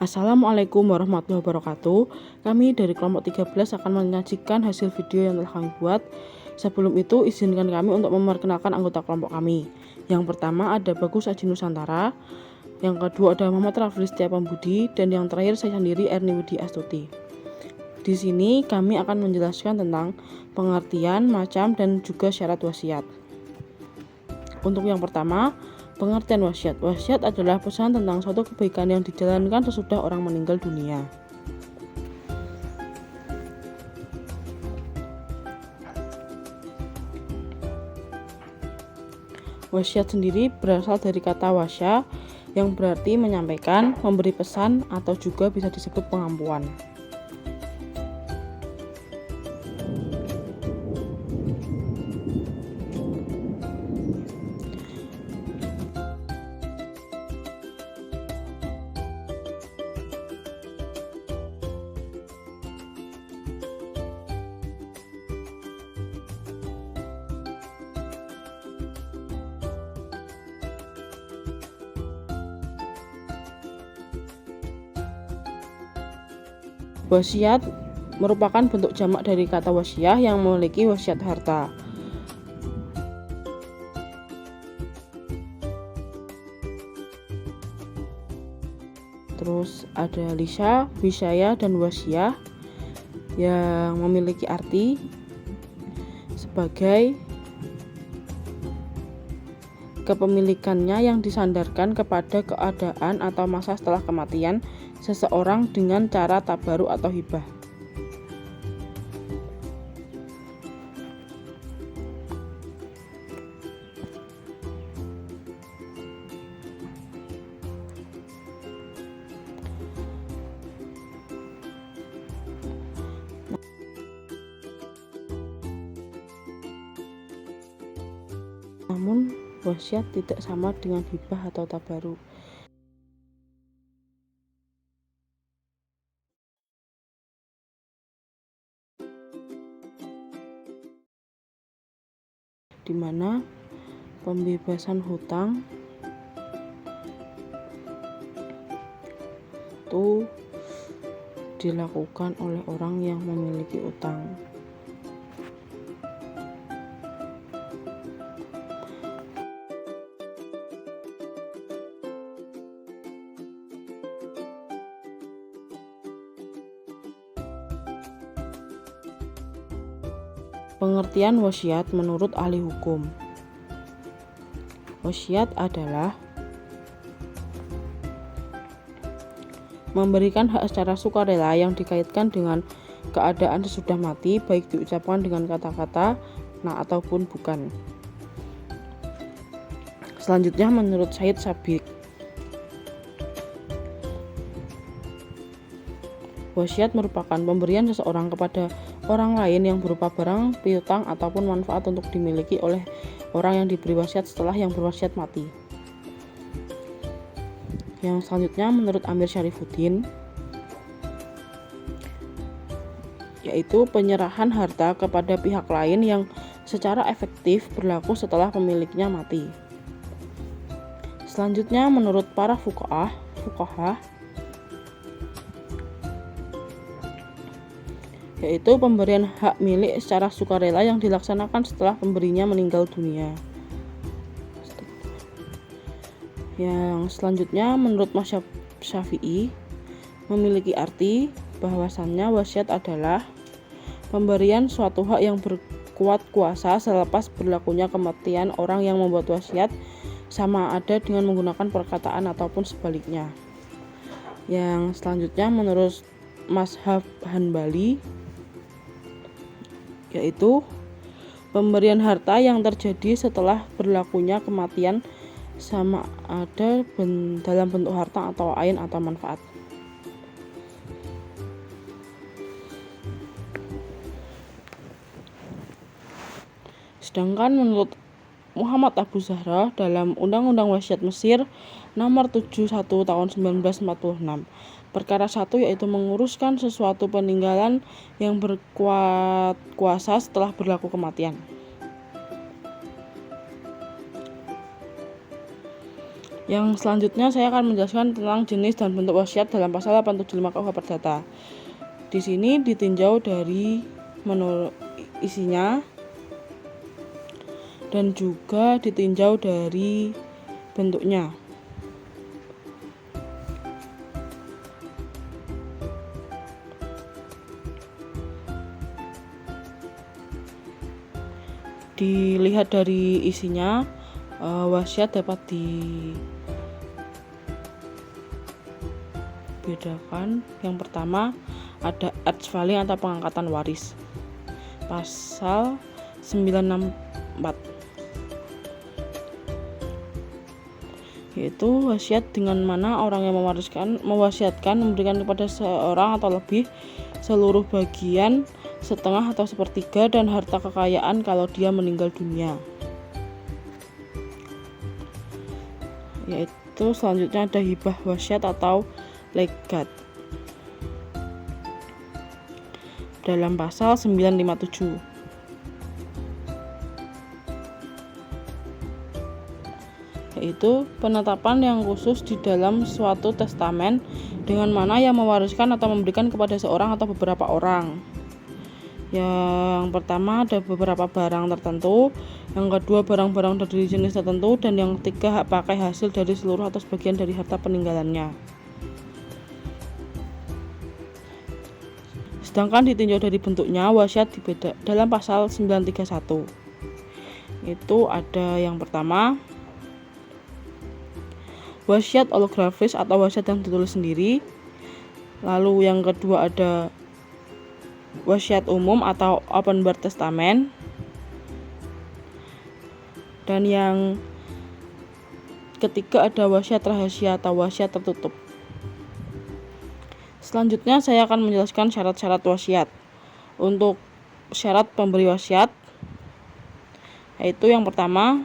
Assalamualaikum warahmatullahi wabarakatuh. Kami dari kelompok 13 akan menyajikan hasil video yang telah kami buat. Sebelum itu, izinkan kami untuk memperkenalkan anggota kelompok kami. Yang pertama ada Bagus Aji Nusantara, yang kedua ada Muhammad Rafli Setia Pambudi, dan yang terakhir saya sendiri Erni Widi Astuti. Di sini kami akan menjelaskan tentang pengertian, macam, dan juga syarat wasiat. Untuk yang pertama, pengertian wasiat. Wasiat adalah pesan tentang suatu kebaikan yang dijalankan sesudah orang meninggal dunia. Wasiat sendiri berasal dari kata wasya yang berarti menyampaikan, memberi pesan, atau juga bisa disebut pengampuan. Wasiat merupakan bentuk jamak dari kata wasiah yang memiliki wasiat harta. Terus ada lisya, wisaya, dan wasiah yang memiliki arti sebagai kepemilikannya yang disandarkan kepada keadaan atau masa setelah kematian seseorang dengan cara tabaruk atau hibah. Namun, wasiat tidak sama dengan hibah atau tabaruk. Di mana pembebasan hutang itu dilakukan oleh orang yang memiliki utang. Pengertian wasiat menurut ahli hukum. Wasiat adalah memberikan hak secara sukarela yang dikaitkan dengan keadaan sesudah mati, baik diucapkan dengan kata-kata nah ataupun bukan. Selanjutnya menurut Said Sabiq, wasiat merupakan pemberian seseorang kepada orang lain yang berupa barang, piutang, ataupun manfaat untuk dimiliki oleh orang yang diberi wasiat setelah yang berwasiat mati. Yang selanjutnya menurut Amir Syarifuddin, yaitu penyerahan harta kepada pihak lain yang secara efektif berlaku setelah pemiliknya mati. Selanjutnya menurut para fuqaha, yaitu pemberian hak milik secara sukarela yang dilaksanakan setelah pemberinya meninggal dunia. Yang selanjutnya menurut mazhab Syafi'i memiliki arti bahwasannya wasiat adalah pemberian suatu hak yang berkuat kuasa selepas berlakunya kematian orang yang membuat wasiat, sama ada dengan menggunakan perkataan ataupun sebaliknya. Yang selanjutnya menurut mazhab Hanbali, yaitu pemberian harta yang terjadi setelah berlakunya kematian, sama ada dalam bentuk harta atau ain atau manfaat. Sedangkan menurut Muhammad Abu Zahra dalam Undang-Undang Wasiat Mesir nomor 71 tahun 1946, perkara 1 yaitu menguruskan sesuatu peninggalan yang berkuat kuasa setelah berlaku kematian. Yang selanjutnya saya akan menjelaskan tentang jenis dan bentuk wasiat dalam pasal 875 KUH Perdata. Di sini ditinjau dari menurut isinya dan juga ditinjau dari bentuknya. Dilihat dari isinya, wasiat dapat dibedakan. Yang pertama ada advaling atau pengangkatan waris, pasal 964, yaitu wasiat dengan mana orang yang mewasiatkan memberikan kepada seorang atau lebih seluruh bagian, setengah atau sepertiga dan harta kekayaan kalau dia meninggal dunia. Yaitu selanjutnya ada hibah wasiat atau legat dalam pasal 957. Yaitu penetapan yang khusus di dalam suatu testamen dengan mana yang mewariskan atau memberikan kepada seorang atau beberapa orang. Yang pertama ada beberapa barang tertentu, yang kedua barang-barang dari jenis tertentu, dan yang ketiga hak pakai hasil dari seluruh atau sebagian dari harta peninggalannya. Sedangkan ditinjau dari bentuknya, wasiat dibeda dalam pasal 931. Itu ada yang pertama wasiat holografis atau wasiat yang ditulis sendiri. Lalu yang kedua ada wasiat umum atau open bar testament. Dan yang ketiga ada wasiat rahasia atau wasiat tertutup. Selanjutnya saya akan menjelaskan syarat-syarat wasiat. Untuk syarat pemberi wasiat, yaitu yang pertama,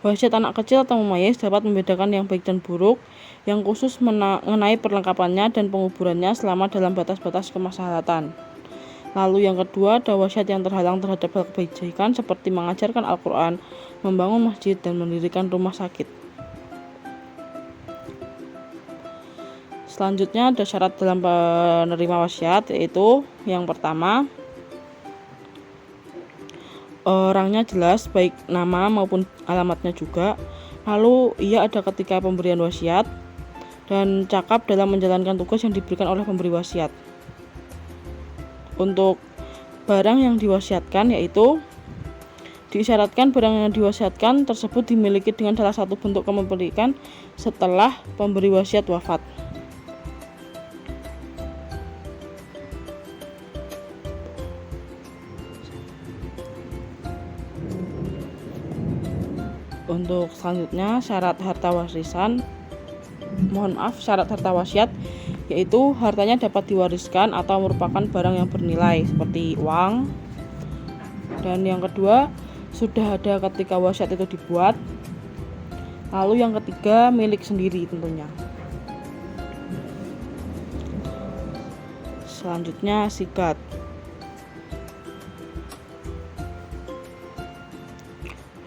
wasiat anak kecil atau memayis dapat membedakan yang baik dan buruk, yang khusus mengenai perlengkapannya dan penguburannya selama dalam batas-batas kemaslahatan. Lalu yang kedua ada wasiat yang terhalang terhadap hal kebajikan seperti mengajarkan Al-Quran, membangun masjid, dan mendirikan rumah sakit. Selanjutnya ada syarat dalam penerima wasiat, yaitu yang pertama, orangnya jelas baik nama maupun alamatnya juga. Lalu ia ada ketika pemberian wasiat dan cakap dalam menjalankan tugas yang diberikan oleh pemberi wasiat. Untuk barang yang diwasiatkan, yaitu diisyaratkan barang yang diwasiatkan tersebut dimiliki dengan salah satu bentuk kepemilikan setelah pemberi wasiat wafat. Untuk selanjutnya syarat harta wasiat, yaitu hartanya dapat diwariskan atau merupakan barang yang bernilai seperti uang. Dan yang kedua, sudah ada ketika wasiat itu dibuat. Lalu yang ketiga, milik sendiri tentunya. Selanjutnya sikat.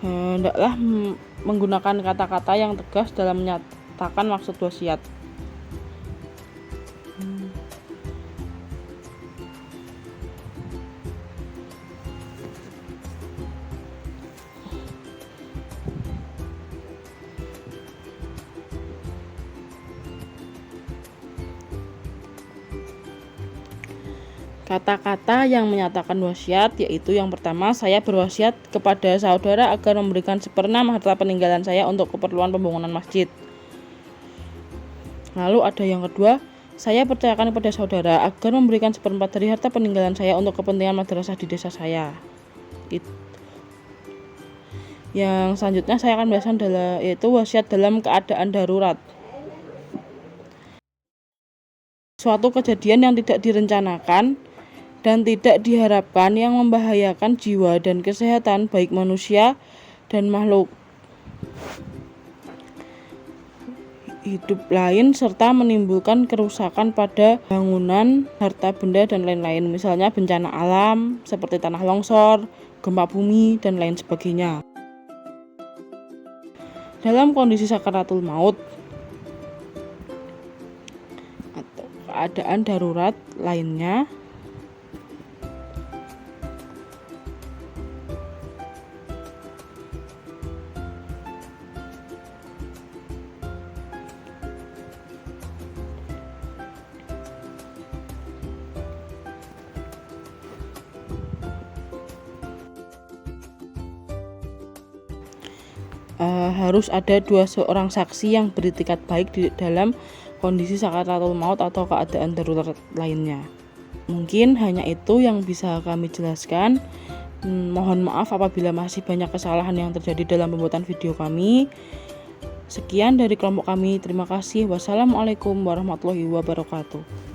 Hendaklah menggunakan kata-kata yang tegas dalam menyatakan maksud wasiat. Kata-kata yang menyatakan wasiat, yaitu yang pertama, saya berwasiat kepada saudara agar memberikan seperenam harta peninggalan saya untuk keperluan pembangunan masjid. Lalu ada yang kedua, saya percayakan kepada saudara agar memberikan seperempat dari harta peninggalan saya untuk kepentingan madrasah di desa saya. Yang selanjutnya saya akan bahas yaitu wasiat dalam keadaan darurat. Suatu kejadian yang tidak direncanakan dan tidak diharapkan yang membahayakan jiwa dan kesehatan baik manusia dan makhluk hidup lain serta menimbulkan kerusakan pada bangunan, harta benda, dan lain-lain. Misalnya bencana alam seperti tanah longsor, gempa bumi, dan lain sebagainya. dalam kondisi sakaratul maut atau keadaan darurat lainnya, harus ada 2 orang saksi yang beritikat baik di dalam kondisi sakaratul maut atau keadaan darurat lainnya. Mungkin hanya itu yang bisa kami jelaskan. Mohon maaf apabila masih banyak kesalahan yang terjadi dalam pembuatan video kami. Sekian dari kelompok kami. Terima kasih. Wassalamualaikum warahmatullahi wabarakatuh.